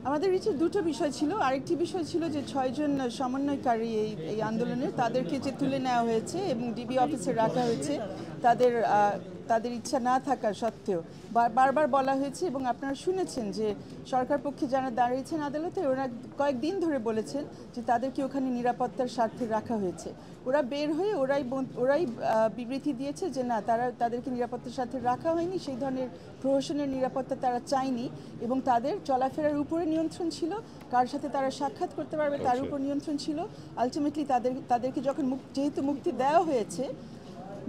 আমাদের নিচে দুটো বিষয় ছিল। আরেকটি বিষয় ছিল যে ৬ জন সমন্বয়কারী এই আন্দোলনের তাদেরকে যে তুলে নেওয়া হয়েছে এবং ডিবি অফিসে রাখা হয়েছে তাদের তাদের ইচ্ছা না থাকা সত্ত্বেও বারবার বলা হয়েছে এবং আপনারা শুনেছেন যে সরকার পক্ষে যারা দাঁড়িয়েছেন আদালতে ওরা কয়েকদিন ধরে বলেছেন যে তাদেরকে ওখানে নিরাপত্তার স্বার্থে রাখা হয়েছে। ওরা বের হয়ে ওরাই বিবৃতি দিয়েছে যে না, তাদেরকে নিরাপত্তার স্বার্থে রাখা হয়নি, সেই ধরনের প্রহসনের নিরাপত্তা তারা চায়নি এবং তাদের চলাফেরার উপরে নিয়ন্ত্রণ ছিল, কার সাথে তারা সাক্ষাৎ করতে পারবে তার উপর নিয়ন্ত্রণ ছিল। আলটিমেটলি তাদেরকে যখন যেহেতু মুক্তি দেওয়া হয়েছে,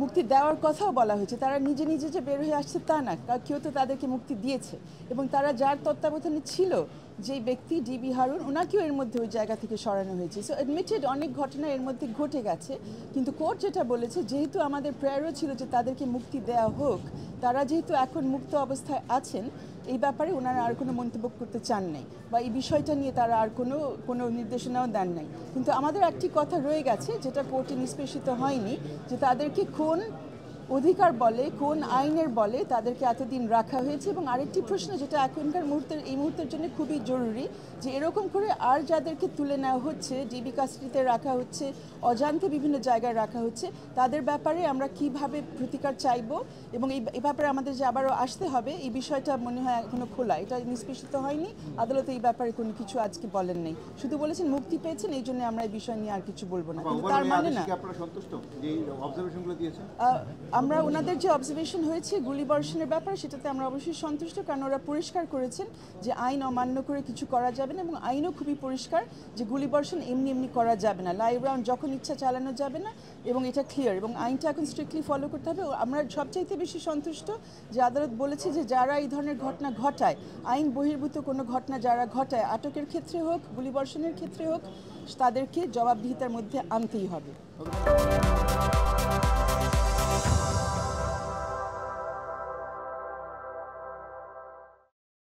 মুক্তি দেওয়ার কথাও বলা হয়েছে, তারা নিজে নিজে যে বের হয়ে আসছে তা না, কেউ তো তাদেরকে মুক্তি দিয়েছে এবং তারা যার তত্ত্বাবধানে ছিল যেই ব্যক্তি ডিবি হারুন, ওনাকেও এর মধ্যে ওই জায়গা থেকে সরানো হয়েছে। সো অ্যাডমিটেড অনেক ঘটনা এর মধ্যে ঘটে গেছে, কিন্তু কোর্ট যেটা বলেছে যেহেতু আমাদের প্রেয়ারও ছিল যে তাদেরকে মুক্তি দেওয়া হোক, তারা যেহেতু এখন মুক্ত অবস্থায় আছেন এই ব্যাপারে ওনারা আর কোনো মন্তব্য করতে চান নাই বা এই বিষয়টা নিয়ে তারা আর কোনো নির্দেশনাও দেন নাই। কিন্তু আমাদের একটি কথা রয়ে গেছে যেটা কোর্টে নিষ্পেষিত হয়নি, যে তাদেরকে কোন অধিকার বলে, কোন আইনের বলে তাদেরকে এতদিন রাখা হয়েছে। এবং আরেকটি প্রশ্ন যেটা এখনকার এই মুহূর্তের জন্য খুবই জরুরি, যে এরকম করে আর যাদেরকে তুলে নেওয়া হচ্ছে, ডিবি কাস্টডিতে রাখা হচ্ছে, অজান্তে বিভিন্ন জায়গায় রাখা হচ্ছে, তাদের ব্যাপারে আমরা কিভাবে প্রতিকার চাইব এবং এই ব্যাপারে আমাদের যে আবারও আসতে হবে, এই বিষয়টা মনে হয় এখনো খোলা, এটা নিষ্পেষিত হয়নি। আদালতে এই ব্যাপারে কোনো কিছু আজকে বলেন নেই, শুধু বলেছেন মুক্তি পেয়েছেন, এই জন্য আমরা এই বিষয় নিয়ে আর কিছু বলবো না। তার মানে না আমরা ওনাদের যে অবজারভেশন হয়েছে গুলিবর্ষণের ব্যাপারে সেটাতে আমরা অবশ্যই সন্তুষ্ট, কারণ ওরা পরিষ্কার করেছেন যে আইন অমান্য করে কিছু করা যাবে না এবং আইনও খুবই পরিষ্কার যে গুলিবর্ষণ এমনি করা যাবে না, লাইভ রাউন্ড যখন ইচ্ছা চালানো যাবে না এবং এটা ক্লিয়ার এবং আইনটা এখন স্ট্রিক্টলি ফলো করতে হবে। আমরা সবচাইতে বেশি সন্তুষ্ট যে আদালত বলেছে যে যারা এই ধরনের ঘটনা ঘটায়, আইন বহির্ভূত কোনো ঘটনা যারা ঘটায়, আটকের ক্ষেত্রে হোক গুলিবর্ষণের ক্ষেত্রে হোক, তাদেরকে জবাবদিহিতার মধ্যে আনতেই হবে।